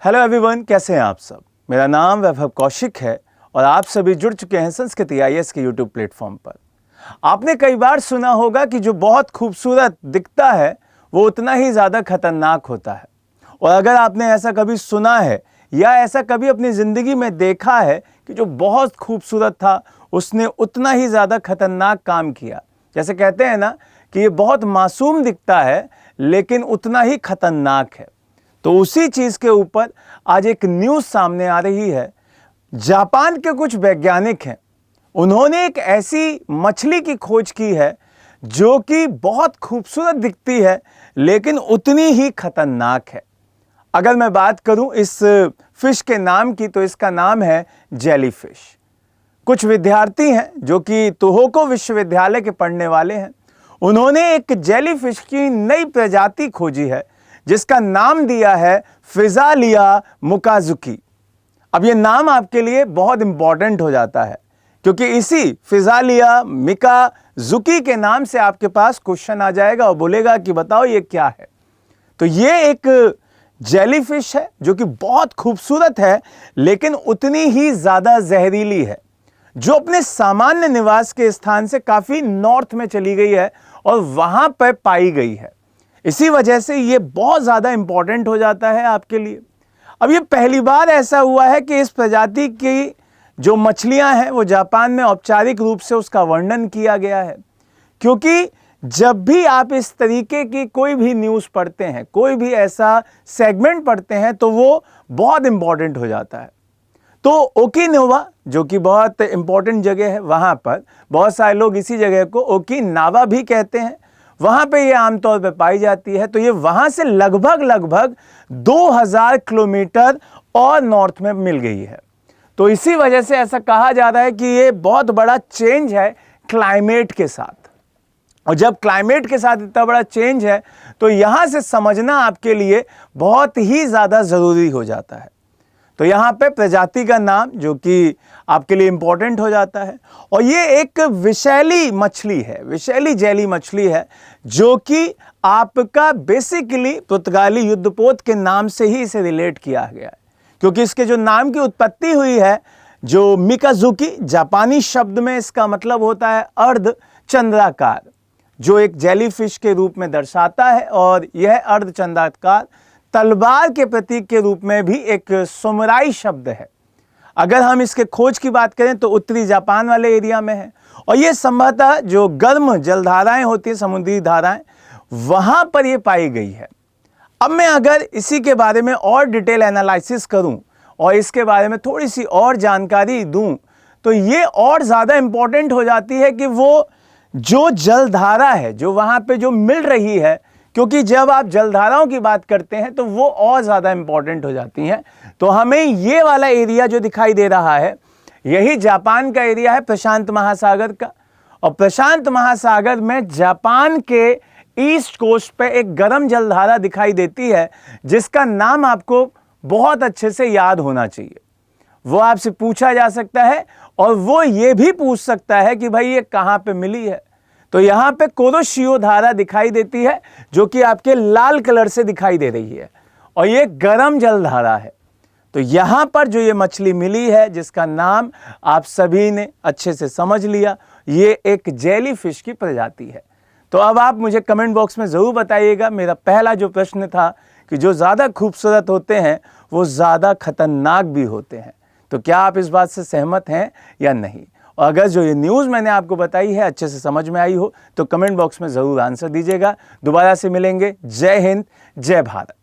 Hello everyone, कैसे हैं आप सब। मेरा नाम वैभव कौशिक है और आप सभी जुड़ चुके हैं संस्कृति IAS के यूट्यूब प्लेटफॉर्म पर। आपने कई बार सुना होगा कि जो बहुत खूबसूरत दिखता है वो उतना ही ज़्यादा खतरनाक होता है। और अगर आपने ऐसा कभी सुना है या ऐसा कभी अपनी ज़िंदगी में देखा है कि जो बहुत खूबसूरत था उसने उतना ही ज़्यादा खतरनाक काम किया, जैसे कहते हैं ना कि ये बहुत मासूम दिखता है लेकिन उतना ही खतरनाक है, तो उसी चीज़ के ऊपर आज एक न्यूज़ सामने आ रही है। जापान के कुछ वैज्ञानिक हैं, उन्होंने एक ऐसी मछली की खोज की है जो कि बहुत खूबसूरत दिखती है लेकिन उतनी ही खतरनाक है। अगर मैं बात करूं इस फिश के नाम की तो इसका नाम है जेलीफिश। कुछ विद्यार्थी हैं जो कि तोहोको विश्वविद्यालय के पढ़ने वाले हैं, उन्होंने एक जेलीफिश की नई प्रजाति खोजी है जिसका नाम दिया है फिजालिया मुकाजुकी। अब ये नाम आपके लिए बहुत इंपॉर्टेंट हो जाता है क्योंकि इसी फिजालिया मिकाजुकी के नाम से आपके पास क्वेश्चन आ जाएगा और बोलेगा कि बताओ ये क्या है। तो ये एक जेलीफिश है जो कि बहुत खूबसूरत है लेकिन उतनी ही ज़्यादा जहरीली है, जो अपने सामान्य निवास के स्थान से काफ़ी नॉर्थ में चली गई है और वहाँ पर पाई गई है। इसी वजह से ये बहुत ज़्यादा इंपॉर्टेंट हो जाता है आपके लिए। अब ये पहली बार ऐसा हुआ है कि इस प्रजाति की जो मछलियां हैं वो जापान में औपचारिक रूप से उसका वर्णन किया गया है, क्योंकि जब भी आप इस तरीके की कोई भी न्यूज़ पढ़ते हैं, कोई भी ऐसा सेगमेंट पढ़ते हैं तो वो बहुत इंपॉर्टेंट हो जाता है। तो ओकिनावा जो कि बहुत इंपॉर्टेंट जगह है, वहाँ पर बहुत सारे लोग इसी जगह को ओकिनावा भी कहते हैं, वहाँ पे ये आमतौर पे पाई जाती है। तो ये वहाँ से लगभग 2000 किलोमीटर और नॉर्थ में मिल गई है। तो इसी वजह से ऐसा कहा जा रहा है कि ये बहुत बड़ा चेंज है क्लाइमेट के साथ, और जब क्लाइमेट के साथ इतना बड़ा चेंज है तो यहाँ से समझना आपके लिए बहुत ही ज़्यादा ज़रूरी हो जाता है। तो यहाँ पे प्रजाति का नाम जो कि आपके लिए इंपॉर्टेंट हो जाता है, और ये एक विषैली मछली है, विषैली जेली मछली है जो कि आपका बेसिकली पुर्तगाली युद्धपोत के नाम से ही इसे रिलेट किया गया है, क्योंकि इसके जो नाम की उत्पत्ति हुई है, जो मिकाजुकी जापानी शब्द में इसका मतलब होता है अर्ध चंद्राकार, जो एक जेलीफिश के रूप में दर्शाता है, और यह अर्ध चंद्राकार तलवार के प्रतीक के रूप में भी एक सुमराई शब्द है। अगर हम इसके खोज की बात करें तो उत्तरी जापान वाले एरिया में है, और ये संभवतः जो गर्म जलधाराएं होती हैं, समुद्री धाराएं, वहां पर ये पाई गई है। अब मैं अगर इसी के बारे में और डिटेल एनालिसिस करूं और इसके बारे में थोड़ी सी और जानकारी दूं तो ये और ज़्यादा इंपॉर्टेंट हो जाती है कि वो जो जलधारा है जो वहाँ पे जो मिल रही है, क्योंकि जब आप जलधाराओं की बात करते हैं तो वो और ज़्यादा इंपॉर्टेंट हो जाती हैं। तो हमें ये वाला एरिया जो दिखाई दे रहा है यही जापान का एरिया है, प्रशांत महासागर का, और प्रशांत महासागर में जापान के ईस्ट कोस्ट पे एक गर्म जलधारा दिखाई देती है जिसका नाम आपको बहुत अच्छे से याद होना चाहिए। वो आपसे पूछा जा सकता है और वो ये भी पूछ सकता है कि भाई ये कहाँ पे मिली है। तो यहाँ पे कुरोशियो धारा दिखाई देती है जो कि आपके लाल कलर से दिखाई दे रही है, और ये गर्म जलधारा है। तो यहाँ पर जो ये मछली मिली है जिसका नाम आप सभी ने अच्छे से समझ लिया, ये एक जेलीफिश की प्रजाति है। तो अब आप मुझे कमेंट बॉक्स में ज़रूर बताइएगा, मेरा पहला जो प्रश्न था कि जो ज़्यादा खूबसूरत होते हैं वो ज़्यादा खतरनाक भी होते हैं, तो क्या आप इस बात से सहमत हैं या नहीं। और अगर जो ये न्यूज़ मैंने आपको बताई है अच्छे से समझ में आई हो तो कमेंट बॉक्स में ज़रूर आंसर दीजिएगा। दोबारा से मिलेंगे। जय हिंद, जय भारत।